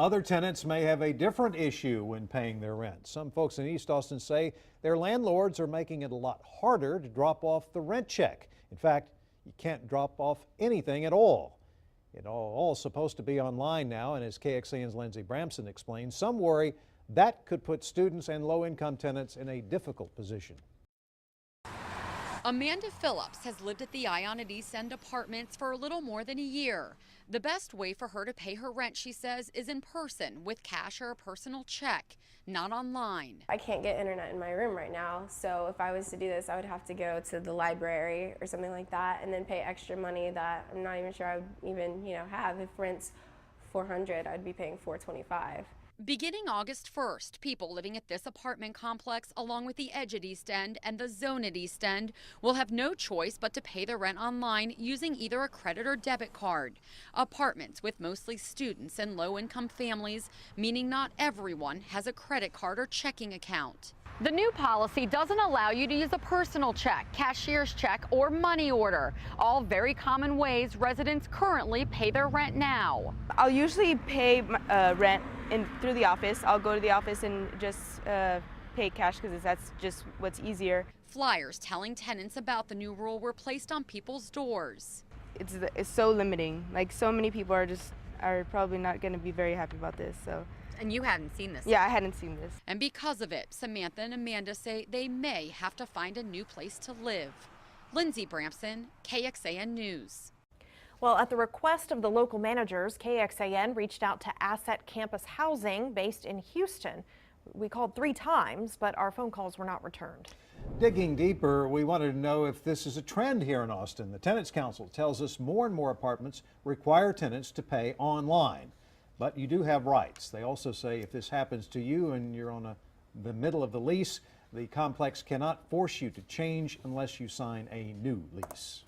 Other tenants may have a different issue when paying their rent. Some folks in East Austin say their landlords are making it a lot harder to drop off the rent check. In fact, you can't drop off anything at all. It all supposed to be online now, and as KXAN's Lindsey Bramson explains, some worry that could put students and low-income tenants in a difficult position. Amanda Phillips has lived at the Ion at East End Apartments for a little more than a year. The best way for her to pay her rent, she says, is in person with cash or a personal check, not online. I can't get internet in my room right now, so if I was to do this, I would have to go to the library or something like that and then pay extra money that I'm not even sure I would even, have. If rent's $400, I'd be paying $425. Beginning August 1st, people living at this apartment complex, along with the Edge at East End and the Zone at East End, will have no choice but to pay their rent online using either a credit or debit card. Apartments with mostly students and low-income families, meaning not everyone has a credit card or checking account. The new policy doesn't allow you to use a personal check, cashier's check, or money order, all very common ways residents currently pay their rent now. I'll usually pay rent through the office. I'll go to the office and just pay cash because that's just what's easier. Flyers telling tenants about the new rule were placed on people's doors. It's so limiting. Like, so many people are probably not going to be very happy about this. So. And you hadn't seen this? Yeah, I hadn't seen this. And because of it, Samantha and Amanda say they may have to find a new place to live. Lindsey Bramson, KXAN News. Well, at the request of the local managers, KXAN reached out to Asset Campus Housing based in Houston. We called 3 times, but our phone calls were not returned. Digging deeper, we wanted to know if this is a trend here in Austin. The Tenants Council tells us more and more apartments require tenants to pay online. But you do have rights. They also say if this happens to you and you're on the middle of the lease, the complex cannot force you to change unless you sign a new lease.